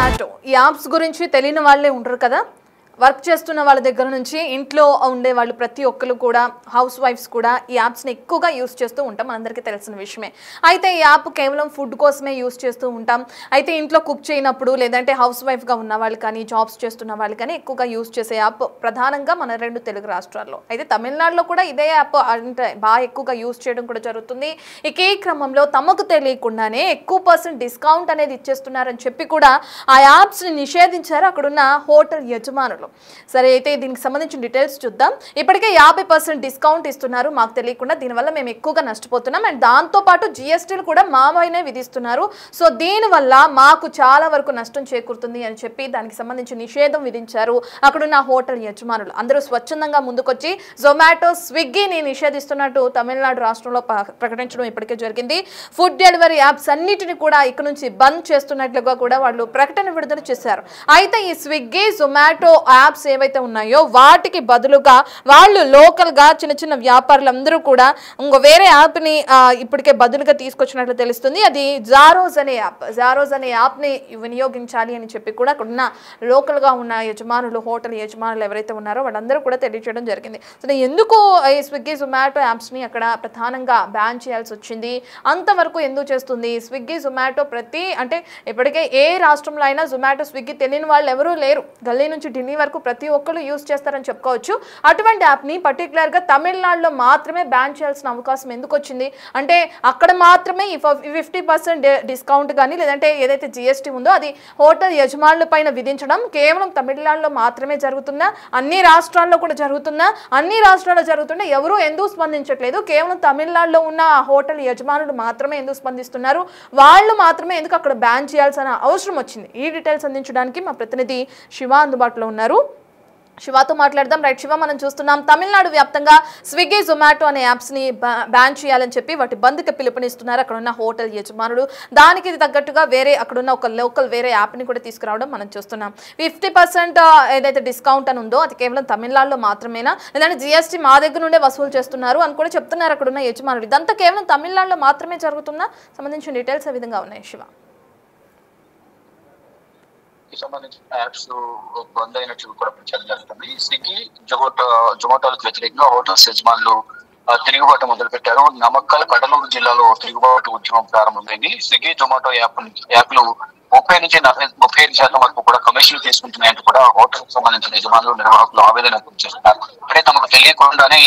జొమాటో ఈ యాప్స్ గురించి తెలియని వాళ్ళే ఉండరు కదా. వర్క్ చేస్తున్న వాళ్ళ దగ్గర నుంచి ఇంట్లో ఉండే వాళ్ళు ప్రతి ఒక్కరు కూడా హౌస్ వైఫ్స్ కూడా ఈ యాప్స్ని ఎక్కువగా యూస్ చేస్తూ ఉంటాం, మనందరికీ తెలిసిన విషయమే. అయితే ఈ యాప్ కేవలం ఫుడ్ కోసమే యూస్ చేస్తూ ఉంటాం. అయితే ఇంట్లో కుక్ చేయనప్పుడు లేదంటే హౌస్ వైఫ్గా ఉన్న వాళ్ళు కానీ జాబ్స్ చేస్తున్న వాళ్ళు కానీ ఎక్కువగా యూస్ చేసే యాప్ ప్రధానంగా మన 2 తెలుగు రాష్ట్రాల్లో. అయితే తమిళనాడులో కూడా ఇదే యాప్ అంటే బాగా ఎక్కువగా యూస్ చేయడం కూడా జరుగుతుంది. ఇక ఈ క్రమంలో తమకు తెలియకుండానే ఎక్కువ డిస్కౌంట్ అనేది ఇచ్చేస్తున్నారని చెప్పి కూడా ఆ యాప్స్ని నిషేధించారు అక్కడున్న హోటల్ యజమానులు. సరే, అయితే దీనికి సంబంధించిన డీటెయిల్స్ చూద్దాం. ఇప్పటికే 50% డిస్కౌంట్ ఇస్తున్నారు మాకు తెలియకుండా, దీనివల్ల మేము ఎక్కువగా నష్టపోతున్నాం. అండ్ దాంతోపాటు జిఎస్టీలు కూడా మావైనే విధిస్తున్నారు. సో దీనివల్ల మాకు చాలా వరకు నష్టం చేకూరుతుంది అని చెప్పి దానికి సంబంధించి నిషేధం విధించారు అక్కడున్న హోటల్ యజమానులు. అందరూ స్వచ్ఛందంగా ముందుకొచ్చి జొమాటో, స్విగ్గీని నిషేధిస్తున్నట్టు తమిళనాడు రాష్ట్రంలో ప్రకటించడం ఇప్పటికే జరిగింది. ఫుడ్ డెలివరీ యాప్స్ అన్నిటిని కూడా ఇక్కడ నుంచి బంద్ చేస్తున్నట్లుగా కూడా వాళ్ళు ప్రకటన విడుదల చేశారు. అయితే ఈ స్విగ్గీ, జొమాటో యాప్స్ ఏవైతే ఉన్నాయో వాటికి బదులుగా వాళ్ళు లోకల్గా చిన్న చిన్న వ్యాపారులందరూ కూడా ఇంకో వేరే యాప్ని ఇప్పటికే బదులుగా తీసుకొచ్చినట్లు తెలుస్తుంది. అది జారోజ్ అనే యాప్. జారోజ్ అనే యాప్ని వినియోగించాలి అని చెప్పి కూడా అక్కడ ఉన్న లోకల్గా ఉన్న యజమానులు, హోటల్ యజమానులు ఎవరైతే ఉన్నారో వాళ్ళందరూ కూడా తెలియజేయడం జరిగింది. సో ఎందుకు ఈ స్విగ్గీ, జొమాటో యాప్స్ని అక్కడ ప్రధానంగా బ్యాన్ చేయాల్సి వచ్చింది, అంతవరకు ఎందుకు చేస్తుంది? స్విగ్గీ, జొమాటో అంటే ఇప్పటికే ఏ రాష్ట్రంలో అయినా జొమాటో, స్విగ్గీ తెలియని వాళ్ళు ఎవరూ లేరు. గల్లీ నుంచి ఢిల్లీ వరకు ప్రతి ఒక్కరు యూస్ చేస్తారని చెప్పుకోవచ్చు. అటువంటి యాప్ని పర్టికులర్గా తమిళనాడులో మాత్రమే బ్యాన్ చేయాల్సిన అవకాశం ఎందుకు వచ్చింది అంటే అక్కడ మాత్రమే ఈ 50% డిస్కౌంట్ కానీ లేదంటే ఏదైతే జిఎస్టీ ఉందో అది హోటల్ యజమానుల పైన విధించడం కేవలం తమిళనాడులో మాత్రమే జరుగుతున్నా, అన్ని రాష్ట్రాల్లో కూడా జరుగుతున్నా, అన్ని రాష్ట్రాల్లో జరుగుతున్నా ఎవరూ ఎందుకు స్పందించట్లేదు? కేవలం తమిళనాడులో ఉన్న హోటల్ యజమానులు మాత్రమే ఎందుకు స్పందిస్తున్నారు? వాళ్ళు మాత్రమే ఎందుకు అక్కడ బ్యాన్ చేయాల్సిన అవసరం వచ్చింది? ఈ డీటెయిల్స్ అందించడానికి మా ప్రతినిధి శివ అందుబాటులో ఉన్నారు. శివతో మాట్లాడదాం. రైట్ శివ, మనం చూస్తున్నాం తమిళనాడు వ్యాప్తంగా స్విగ్గీ, జొమాటో అనే యాప్స్ని బ్యాన్ చేయాలని చెప్పి వాటి బంద్కి పిలుపునిస్తున్నారు అక్కడ ఉన్న హోటల్ యజమానులు. దానికి తగ్గట్టుగా అక్కడున్న ఒక లోకల్ వేరే యాప్ని కూడా తీసుకురావడం మనం చూస్తున్నాం. 50% ఏదైతే డిస్కౌంట్ అని ఉందో అది కేవలం తమిళనాడులో మాత్రమేనా, లేదంటే జిఎస్టీ మా దగ్గర నుండే వసూలు చేస్తున్నారు అని కూడా చెప్తున్నారు అక్కడున్న యజమానులు. ఇదంతా కేవలం తమిళనాడులో మాత్రమే జరుగుతున్నా? సంబంధించిన డీటెయిల్స్ ఏ విధంగా ఉన్నాయి శివ? సంబంధించిన యాప్స్ బంద్ అయినట్లు కూడా ప్రచారం జరుగుతుంది. స్విగ్గీ, జొమాటోలకు వ్యతిరేకంగా హోటల్స్ యజమానులు తిరుగుబాటు మొదలుపెట్టారు. నమక్కల్, కడలూరు జిల్లాలో తిరుగుబాటు ఉద్యమం ప్రారంభమైంది. స్విగ్గీ, జొమాటో యాప్లు 30-35% వరకు కూడా కమిషన్లు తీసుకుంటున్నాయంటూ కూడా హోటల్ సంబంధించిన యజమానులు, నిర్వాహకులు ఆవేదన వ్యక్తం చేస్తున్నారు. అంటే తమకు తెలియకుండానే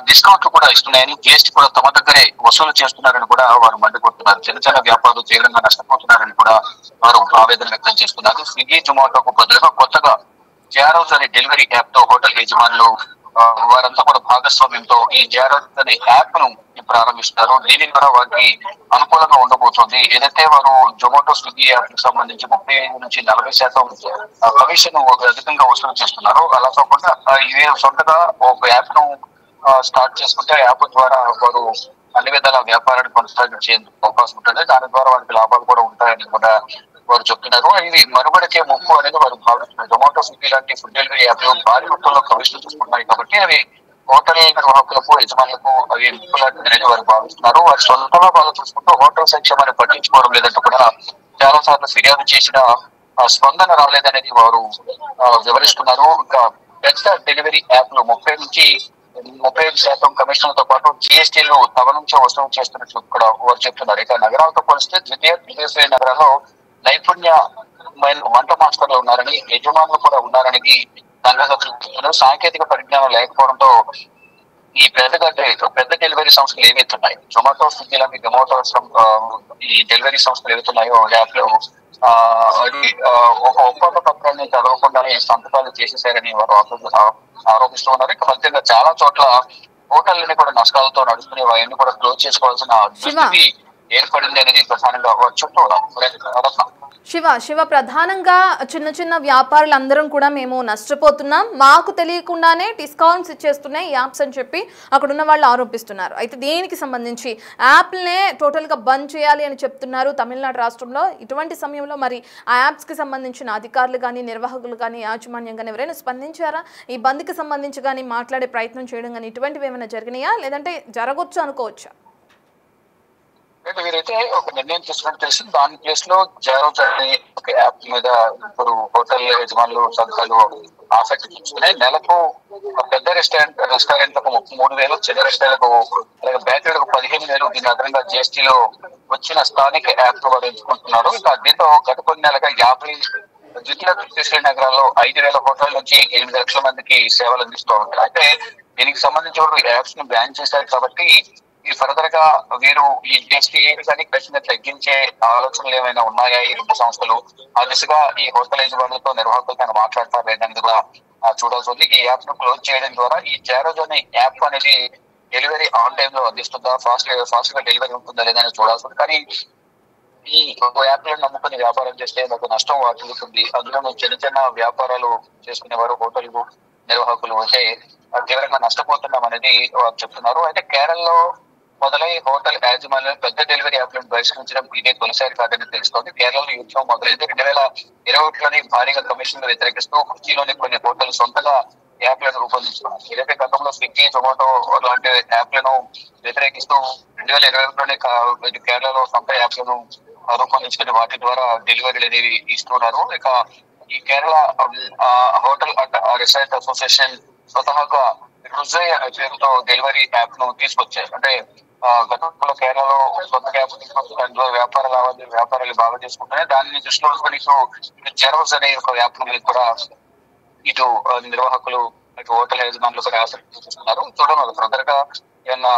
డిస్కౌంట్లు కూడా ఇస్తున్నాయని, జిఎస్టీ కూడా తమ దగ్గరే వసూలు చేస్తున్నారని కూడా వారు మండిపడుతున్నారు. చిన్న చిన్న వ్యాపారులు తీవ్రంగా నష్టపోతున్నారని కూడా వారు ఆవేదన వ్యక్తం చేస్తున్నారు. స్విగ్గీ, జొమాటోకు బదులుగా కొత్తగా జారోజ్ అనే డెలివరీ యాప్ తో హోటల్ యజమానులు వారంతా కూడా భాగస్వామ్యంతో ఈ జారోజ్ అనే యాప్ ను ప్రారంభిస్తున్నారు. దీని ద్వారా వారికి అనుకూలంగా ఉండబోతోంది. ఏదైతే వారు జొమాటో, స్విగ్గీ యాప్ కి సంబంధించి 35-40% కమిషన్ అధికంగా వసూలు చేస్తున్నారు. అలా కాకుండా ఇవే సొంతగా ఒక యాప్ ను స్టార్ట్ చేసుకుంటే యాప్ ద్వారా వారు అన్ని విధాల వ్యాపారాన్ని కొనసాగించేందుకు అవకాశం ఉంటుంది. దాని ద్వారా వారికి లాభాలు కూడా ఉంటాయని కూడా వారు చెప్తున్నారు. ఇది మనుగడకే ముప్పు అనేది వారు భావిస్తున్నారు. జొమాటో, స్విగ్గీ లాంటి ఫుడ్ డెలివరీ యాప్లు భారీ మొత్తంలో కమిషన్లు తీసుకుంటున్నాయి కాబట్టి అవి హోటల్ నిర్వాహకులకు, యజమానులకు అవి ముప్పు లాంటిది వారు భావిస్తున్నారు. వారి సొంతంగా వాళ్ళు చూసుకుంటూ హోటల్ సంక్షేమాన్ని పట్టించుకోవడం లేదంటూ కూడా చాలా సార్లు ఫిర్యాదు చేసిన స్పందన రాలేదనేది వారు వివరిస్తున్నారు. ఇంకా పెద్ద డెలివరీ యాప్లు 35% కమిషన్లతో పాటు జిఎస్టీలు తమ నుంచే వసూలు చేస్తున్నట్లు కూడా వారు చెప్తున్నారు. ఇక నగరాలతో పోలిస్తే ద్వితీయ నగరాల్లో నైపుణ్యమైన వంట మాస్టర్లు ఉన్నారని, యజమానులు కూడా ఉన్నారని సంఘటనలు చెప్తున్నారు. సాంకేతిక పరిజ్ఞానం లేకపోవడంతో ఈ పెద్ద డెలివరీ సంస్థలు ఏవైతే ఉన్నాయి, జొమాటో, స్విగ్గీ లాంటి ఈ డెలివరీ సంస్థలు ఏవైతున్నాయో యాప్లు అది ఒక ఒప్పంద పత్రాన్ని చదవకుండానే సంతకాలు చేసేసారని వారు ఆరోపిస్తూ ఉన్నారు. ఇక ఫలితంగా చాలా చోట్ల హోటల్ని కూడా నష్టాలతో నడుస్తున్న అవన్నీ కూడా క్లోజ్ చేసుకోవాల్సిన దుస్థితి ఏర్పడింది అనేది ప్రధానంగా చుట్టూ శివ ప్రధానంగా చిన్న చిన్న వ్యాపారులందరం కూడా మేము నష్టపోతున్నాం, మాకు తెలియకుండానే డిస్కౌంట్స్ ఇచ్చేస్తున్నాయి యాప్స్ అని చెప్పి అక్కడున్న వాళ్ళు ఆరోపిస్తున్నారు. అయితే దీనికి సంబంధించి యాప్లనే టోటల్గా బంద్ చేయాలి అని చెప్తున్నారు తమిళనాడు రాష్ట్రంలో. ఇటువంటి సమయంలో మరి ఆ యాప్స్కి సంబంధించిన అధికారులు కానీ, నిర్వాహకులు కానీ, యాజమాన్యం కానీ ఎవరైనా స్పందించారా? ఈ బంద్కి సంబంధించి కానీ మాట్లాడే ప్రయత్నం చేయడం కానీ ఇటువంటివి ఏమైనా జరిగినాయా, లేదంటే జరగొచ్చు అనుకోవచ్చా? అయితే వీరైతే ఒక నిర్ణయం తీసుకున్నట్టు తెలిసి దాని ప్లేస్ లో జారోజ్ అనే ఒక యాప్ మీద ఇప్పుడు హోటల్ యజమానులు సంఘాలు ఆసక్తి చూసుకునే నెలకు పెద్ద రెస్టారెంట్లకు 3,000, చిన్న రెస్టారెంట్లకు అలాగే బేకరీలకు 15,000 దీని అదనంగా జిఎస్టీలో వచ్చిన స్థానిక యాప్ వారు ఎంచుకుంటున్నారు. ఇక దీంతో గత కొన్ని నెలలుగా 50 ద్వితీయ తృతీయ శ్రేణి నగరాల్లో 5,000 హోటల్ నుంచి 8 లక్షల మందికి సేవలు అందిస్తూ ఉంటారు. అయితే దీనికి సంబంధించి యాప్స్ ను బ్యాన్ చేశారు కాబట్టి ఈ ఫర్దర్ గా వీరు ఈ జిఎస్టీ కానీ ఖచ్చితంగా తగ్గించే ఆలోచనలు ఏమైనా ఉన్నాయా ఈ 2 సంస్థలు, ఆ దిశగా ఈ హోటల్ యజమానులతో నిర్వాహకులతో మాట్లాడతారు లేదని కూడా చూడాల్సి ఉంది. ఈ యాప్ ను క్లోజ్ చేయడం ద్వారా ఈ జారోజ్ అనే యాప్ అనేది డెలివరీ ఆన్ టైమ్ లో అందిస్తుందా, ఫాస్ట్ గా డెలివరీ ఉంటుందా లేదని చూడాల్సి ఉంది. కానీ ఈ యాప్లను నమ్ముకుని వ్యాపారం చేస్తే నాకు నష్టం వాటిల్లుతుంది. అందులో చిన్న వ్యాపారాలు చేసుకునేవారు హోటల్ నిర్వాహకులు అయితే తీవ్రంగా నష్టపోతున్నాం అనేది వారు చెప్తున్నారు. అయితే కేరళలో మొదలై హోటల్ యాజమాన్యం పెద్ద డెలివరీ యాప్లను బహిష్కరించడం ఇదే తొలిసారి కాదని తెలుస్తోంది. కేరళలో యుద్ధం మొదలైంది 2021లోని భారీగా కమిషన్లు వ్యతిరేకిస్తూ కొచ్చిలోని కొన్ని హోటల్ సొంతగా యాప్లను రూపొందించుకున్నారు. ఏదైతే గతంలో స్విగ్గీ, జొమాటో లాంటి యాప్లను వ్యతిరేకిస్తూ 2021లోనే కేరళలో సొంత యాప్లను రూపొందించుకుని వాటి ద్వారా డెలివరీలు అనేవి ఇస్తున్నారు. ఇక ఈ Kerala hotel and restaurant association స్వతహాగా రుజయ్ పేరుతో డెలివరీ యాప్ ను తీసుకొచ్చారు. అంటే గతంలో కేరళలో సొంత యాప్ తీసుకొచ్చి అందులో వ్యాపారాలు బాగా చేసుకుంటే దాన్ని దృష్టిలో ఉంచుకొని ఇటు జారోజ్ అనే ఒక యాప్ మీద కూడా ఇటు నిర్వాహకులు ఇటు హోటల్ యజమానులు కూడా ఆసక్తి చూపిస్తున్నారు. చూడండి ఫర్దర్ గా ఏమన్నా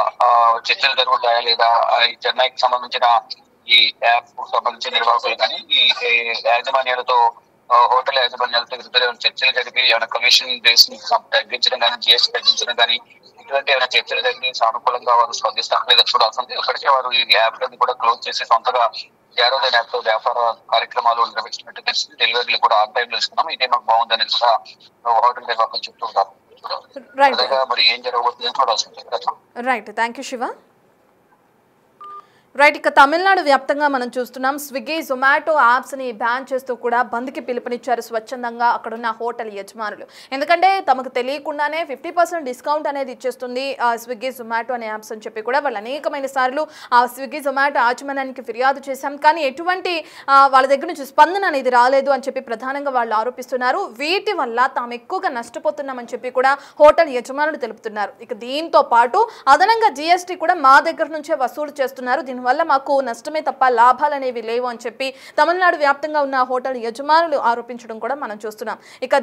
చర్చలు జరుగుతాయా లేదా ఈ చెన్నైకి సంబంధించిన ఈ యాప్ సంబంధించిన నిర్వాహకులు కానీ ఈ యాజమాన్యాలతో హోటల్ యాజమాన్యాలతో చర్చలు జరిపి ఏమైనా కమిషన్ బేస్ తగ్గించడం కానీ, జిఎస్టీ తగ్గించడం కానీ ఇటువంటి ఏమైనా చర్చలు జరిగి సానుకూలంగా వారు స్పందిస్తారు లేదా చూడాల్సింది. ఇప్పటికే వారు ఈ యాప్ లను కూడా క్లోజ్ చేసి సొంతగా జారోజ్ అనే యాప్ తో వ్యాపార కార్యక్రమాలు నిర్వహిస్తున్నట్టు తెలిసి డెలివరీలు కూడా ఆన్ టైం లో ఇస్తున్నాం. ఇదే మాకు బాగుందని కూడా హోటల్ నిర్వాహకులు చెప్తుంటారు. మరి ఏం జరగబోతుందని చూడాల్సింది. Right, thank you Shiva. Right, ఇక తమిళనాడు వ్యాప్తంగా మనం చూస్తున్నాం స్విగ్గీ, జొమాటో యాప్స్ని బ్యాన్ చేస్తూ కూడా బంద్కి పిలుపునిచ్చారు స్వచ్ఛందంగా అక్కడున్న హోటల్ యజమానులు. ఎందుకంటే తమకు తెలియకుండానే 50% డిస్కౌంట్ అనేది ఇచ్చేస్తుంది స్విగ్గీ, జొమాటో అనే యాప్స్ అని చెప్పి కూడా వాళ్ళు అనేకమైన సార్లు ఆ స్విగ్గీ, జొమాటో యాజమాన్యానికి ఫిర్యాదు చేశాం. కానీ ఎటువంటి వాళ్ళ దగ్గర నుంచి స్పందన అనేది రాలేదు అని చెప్పి ప్రధానంగా వాళ్ళు ఆరోపిస్తున్నారు. వీటి వల్ల తాము ఎక్కువగా నష్టపోతున్నామని చెప్పి కూడా హోటల్ యజమానులు తెలుపుతున్నారు. ఇక దీంతో పాటు అదనంగా జిఎస్టీ కూడా మా దగ్గర నుంచే వసూలు చేస్తున్నారు. దీనివల్ల మాకు నష్టమే తప్ప లాభాలు అనేవి లేవు అని చెప్పి తమిళనాడు వ్యాప్తంగా ఉన్న హోటల్ యజమానులు ఆరోపించడం కూడా మనం చూస్తున్నాం. ఇక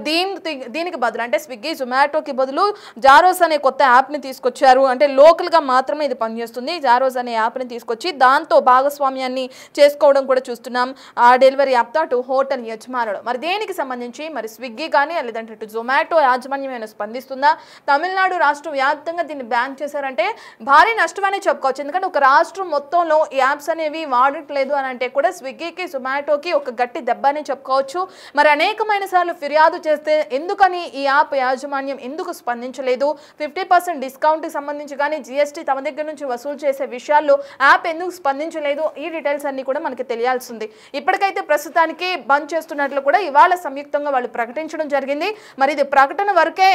దీనికి బదులు అంటే స్విగ్గీ, జొమాటోకి బదులు జారోజ్ అనే కొత్త యాప్ని తీసుకొచ్చారు. అంటే లోకల్గా మాత్రమే ఇది పనిచేస్తుంది. జారోజ్ అనే యాప్ని తీసుకొచ్చి దాంతో భాగస్వామ్యాన్ని చేసుకోవడం కూడా చూస్తున్నాం ఆ డెలివరీ యాప్తో అటు హోటల్ యజమానులు. మరి దేనికి సంబంధించి మరి స్విగ్గీ కానీ లేదంటే ఇటు జొమాటో యాజమాన్యం ఏమైనా స్పందిస్తుందా? తమిళనాడు రాష్ట్ర వ్యాప్తంగా దీన్ని బ్యాన్ చేశారంటే భారీ నష్టమనే చెప్పుకోవచ్చు. ఎందుకంటే ఒక రాష్ట్రం మొత్తంలో ఈ యాప్స్ అనేవి వాడట్లేదు అని అంటే కూడా స్విగ్గీకి, జొమాటోకి ఒక గట్టి దెబ్బ అని చెప్పుకోవచ్చు. మరి అనేకమైన సార్లు ఫిర్యాదు చేస్తే ఎందుకని ఈ యాప్ యాజమాన్యం ఎందుకు స్పందించలేదు? 50% డిస్కౌంట్కి సంబంధించి కానీ జిఎస్టీ తమ దగ్గర నుంచి వసూలు చేసే విషయాల్లో యాప్ ఎందుకు స్పందించలేదు? ఈ డీటెయిల్స్ అన్ని కూడా మనకి తెలియాల్సింది. ఇప్పటికైతే ప్రస్తుతానికి బంద్ చేస్తున్నట్లు కూడా ఇవాళ సంయుక్తంగా వాళ్ళు ప్రకటించడం జరిగింది. మరి ఇది ప్రకటన వరకే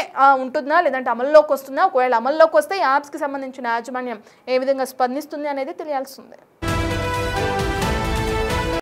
ఉంటుందా లేదంటే అమల్లోకి వస్తుందా? ఒకవేళ అమల్లోకి వస్తే యాప్స్కి సంబంధించిన యాజమాన్యం ఏ విధంగా స్పందిస్తుంది అనేది తెలియాల్సింది.